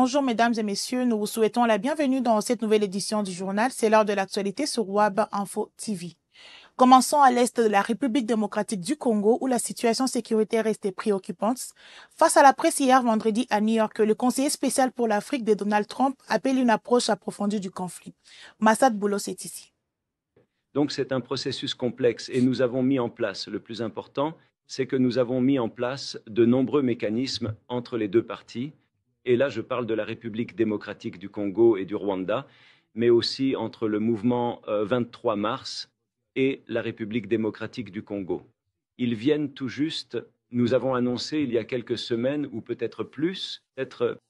Bonjour mesdames et messieurs, nous vous souhaitons la bienvenue dans cette nouvelle édition du journal. C'est l'heure de l'actualité sur WAB Info TV. Commençons à l'est de la République démocratique du Congo où la situation sécuritaire restait préoccupante. Face à la presse hier vendredi à New York, le conseiller spécial pour l'Afrique de Donald Trump appelle une approche approfondie du conflit. Massad Boulos est ici. Donc c'est un processus complexe et nous avons mis en place, le plus important, c'est que nous avons mis en place de nombreux mécanismes entre les deux parties. Et là, je parle de la République démocratique du Congo et du Rwanda, mais aussi entre le mouvement 23 mars et la République démocratique du Congo. Ils viennent tout juste, nous avons annoncé il y a quelques semaines, ou peut-être plus, peut-être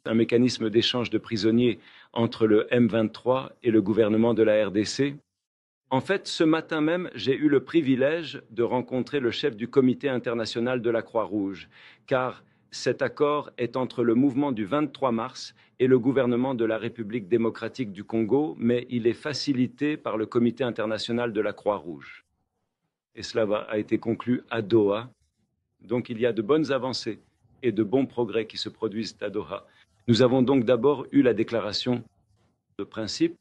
un mécanisme d'échange de prisonniers entre le M23 et le gouvernement de la RDC. En fait, ce matin même, j'ai eu le privilège de rencontrer le chef du Comité international de la Croix-Rouge, car cet accord est entre le mouvement du 23 mars et le gouvernement de la République démocratique du Congo, mais il est facilité par le Comité international de la Croix-Rouge. Et cela a été conclu à Doha. Donc il y a de bonnes avancées et de bons progrès qui se produisent à Doha. Nous avons donc d'abord eu la déclaration de principe.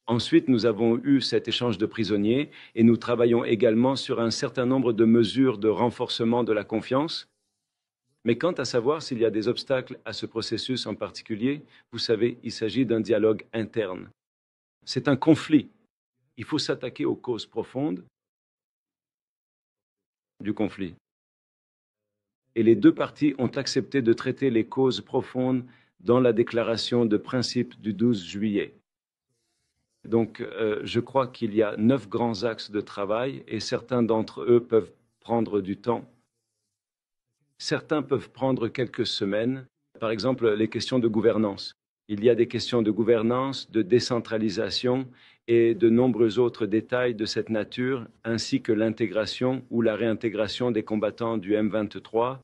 Ensuite, nous avons eu cet échange de prisonniers et nous travaillons également sur un certain nombre de mesures de renforcement de la confiance. Mais quant à savoir s'il y a des obstacles à ce processus en particulier, vous savez, il s'agit d'un dialogue interne. C'est un conflit. Il faut s'attaquer aux causes profondes du conflit. Et les deux parties ont accepté de traiter les causes profondes dans la déclaration de principe du 12 juillet. Donc, je crois qu'il y a 9 grands axes de travail et certains d'entre eux peuvent prendre du temps. Certains peuvent prendre quelques semaines. Par exemple, les questions de gouvernance. Il y a des questions de gouvernance, de décentralisation et de nombreux autres détails de cette nature, ainsi que l'intégration ou la réintégration des combattants du M23.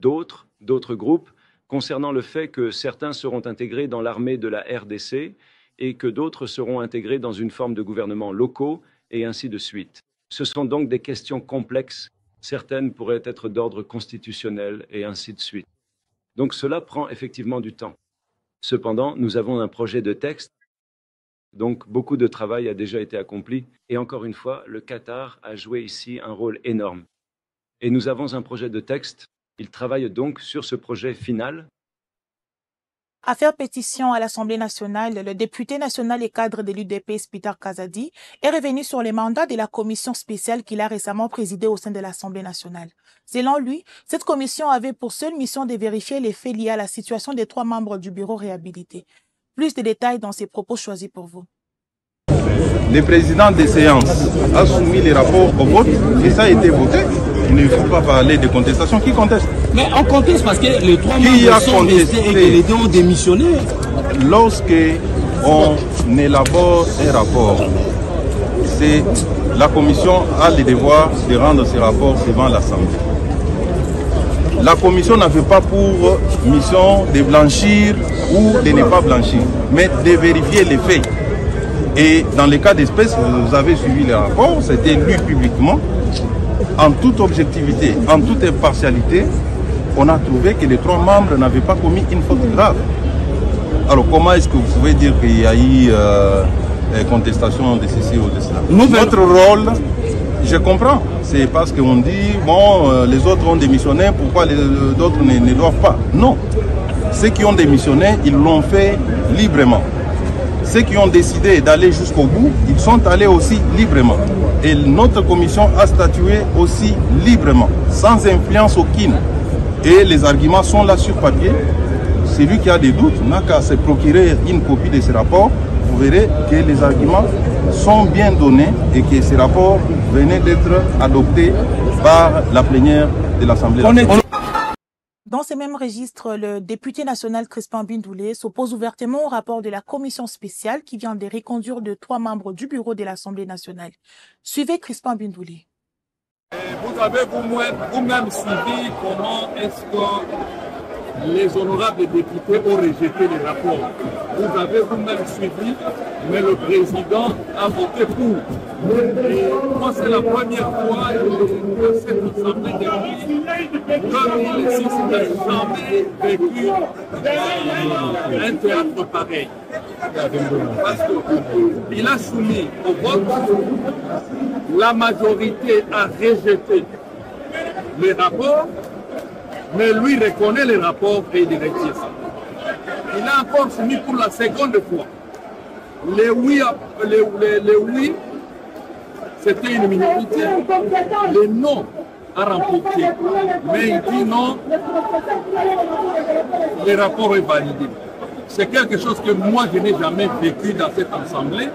D'autres groupes, concernant le fait que certains seront intégrés dans l'armée de la RDC et que d'autres seront intégrés dans une forme de gouvernement locaux, et ainsi de suite. Ce sont donc des questions complexes. Certaines pourraient être d'ordre constitutionnel, et ainsi de suite. Donc cela prend effectivement du temps. Cependant, nous avons un projet de texte, donc beaucoup de travail a déjà été accompli. Et encore une fois, le Qatar a joué ici un rôle énorme. Et nous avons un projet de texte. Il travaille donc sur ce projet final. À faire pétition à l'Assemblée nationale, le député national et cadre de l'UDPS Peter Kazadi est revenu sur les mandats de la commission spéciale qu'il a récemment présidée au sein de l'Assemblée nationale. Selon lui, cette commission avait pour seule mission de vérifier les faits liés à la situation des 3 membres du bureau réhabilité. Plus de détails dans ses propos choisis pour vous. Le président des séances a soumis les rapports au vote et ça a été voté. Il ne faut pas parler de contestation. Qui conteste? Mais on conteste parce que les 3 membres sont restés et que les 2 ont démissionné. Lorsque on élabore un rapport, c'est la commission a le devoir de rendre ce rapport devant l'Assemblée. La commission n'avait pas pour mission de blanchir ou de ne pas blanchir, mais de vérifier les faits. Et dans les cas d'espèce, vous avez suivi le rapport, c'était lu publiquement. En toute objectivité, en toute impartialité, on a trouvé que les 3 membres n'avaient pas commis une faute grave. Alors comment est-ce que vous pouvez dire qu'il y a eu contestation de ceci ou de cela? Notre rôle, je comprends, c'est parce qu'on dit, bon, les autres ont démissionné, pourquoi les autres ne doivent pas? Non. Ceux qui ont démissionné, ils l'ont fait librement. Ceux qui ont décidé d'aller jusqu'au bout, ils sont allés aussi librement. Et notre commission a statué aussi librement, sans influence aucune. Et les arguments sont là sur papier. Celui qui a des doutes n'a qu'à se procurer une copie de ce rapport. Vous verrez que les arguments sont bien donnés et que ce rapport venait d'être adopté par la plénière de l'Assemblée nationale. Dans ces mêmes registres, le député national Crispin Bindoulé s'oppose ouvertement au rapport de la commission spéciale qui vient de reconduire de 3 membres du bureau de l'Assemblée nationale. Suivez Crispin Bindoulé. Vous avez vous-même suivi comment est-ce que les honorables députés ont rejeté les rapports. Vous avez vous-même suivi, mais le président a voté pour. Et moi, c'est la première fois que cette assemblée depuis 2006 n'a jamais vécu un théâtre pareil. Parce qu'il a soumis au vote, la majorité a rejeté les rapports, mais lui reconnaît les rapports et il retire ça. Il a encore soumis pour la seconde fois. Les oui, c'était une minorité. Les non a remporté. Mais il dit non, le rapport est validé. C'est quelque chose que moi je n'ai jamais vécu dans cette assemblée.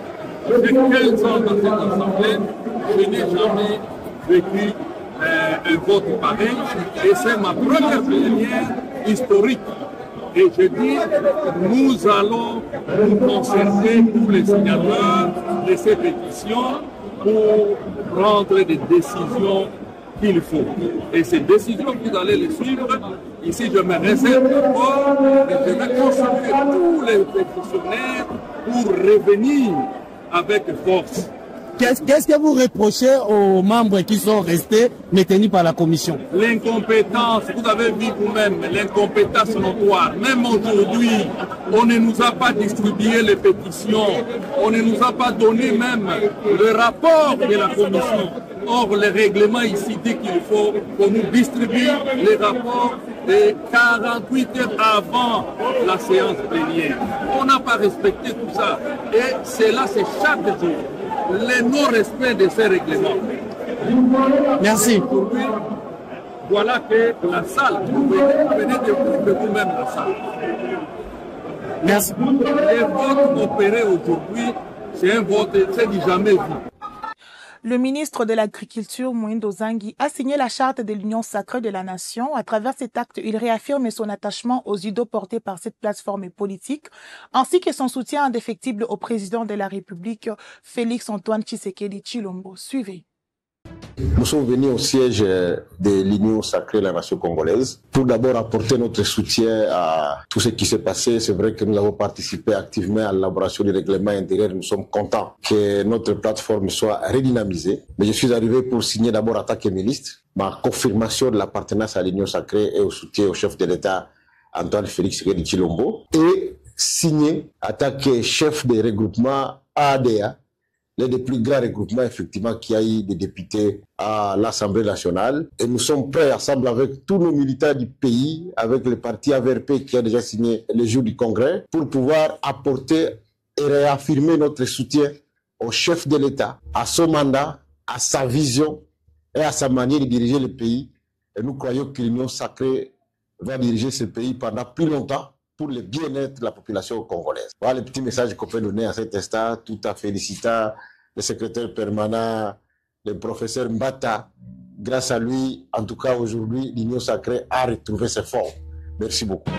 J'ai 15 ans dans cette assemblée, je n'ai jamais vécu un vote pareil. Et c'est ma première plénière historique. Et je dis, nous allons nous concerter tous les signateurs de ces pétitions pour prendre des décisions qu'il faut. Et ces décisions, vous allez les suivre. Ici, je me réserve d'abord et je vais consulter tous les pétitionnaires pour revenir avec force. Qu'est-ce que vous reprochez aux membres qui sont restés maintenus par la commission? L'incompétence, vous avez vu vous-même, l'incompétence notoire. Même aujourd'hui, on ne nous a pas distribué les pétitions, on ne nous a pas donné même le rapport de la commission. Or, le règlement ici dit qu'il faut qu'on nous distribue les rapports de 48 heures avant la séance plénière. On n'a pas respecté tout ça. Et cela, c'est chaque jour. Le non-respect de ces règlements. Merci. Voilà que la salle, vous venez de vous-même la salle. Merci. Les votes opérés aujourd'hui, c'est un vote, c'est du jamais vu. Le ministre de l'Agriculture, Mwindo Nzangi, a signé la charte de l'Union sacrée de la nation. À travers cet acte, il réaffirme son attachement aux idéaux portés par cette plateforme politique, ainsi que son soutien indéfectible au président de la République, Félix-Antoine Tshisekedi Tshilombo. Suivez. Nous sommes venus au siège de l'Union sacrée de la nation congolaise pour d'abord apporter notre soutien à tout ce qui s'est passé. C'est vrai que nous avons participé activement à l'élaboration du règlement intérieur. Nous sommes contents que notre plateforme soit redynamisée. Mais je suis arrivé pour signer d'abord en tant que ministre ma confirmation de l'appartenance à l'Union sacrée et au soutien au chef de l'État Antoine Félix Tshisekedi Tshilombo et signer en tant que chef de regroupement AADA, l'un des plus grands regroupements, effectivement, qui a eu des députés à l'Assemblée nationale. Et nous sommes prêts, ensemble avec tous nos militants du pays, avec le parti AVRP qui a déjà signé les jours du Congrès, pour pouvoir apporter et réaffirmer notre soutien au chef de l'État, à son mandat, à sa vision et à sa manière de diriger le pays. Et nous croyons que l'Union sacrée va diriger ce pays pendant plus longtemps, pour le bien-être de la population congolaise. Voilà le petit message qu'on peut donner à cet instant, tout en félicitant le secrétaire permanent, le professeur Mbata. Grâce à lui, en tout cas aujourd'hui, l'Union sacrée a retrouvé ses formes. Merci beaucoup.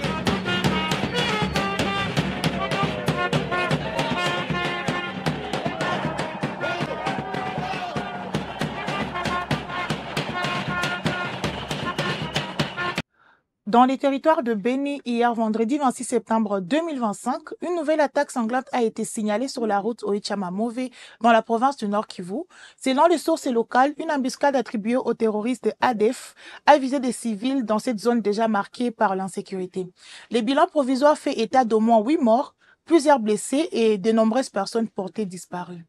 Dans les territoires de Béni, hier vendredi 26 septembre 2025, une nouvelle attaque sanglante a été signalée sur la route Oichama-Mové dans la province du Nord Kivu. Selon les sources locales, une embuscade attribuée aux terroristes ADF a visé des civils dans cette zone déjà marquée par l'insécurité. Les bilans provisoires fait état d'au moins 8 morts, plusieurs blessés et de nombreuses personnes portées disparues.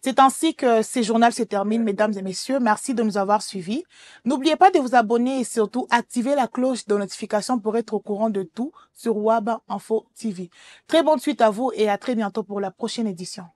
C'est ainsi que ce journal se termine, mesdames et messieurs. Merci de nous avoir suivis. N'oubliez pas de vous abonner et surtout activer la cloche de notification pour être au courant de tout sur WAB Info TV. Très bonne suite à vous et à très bientôt pour la prochaine édition.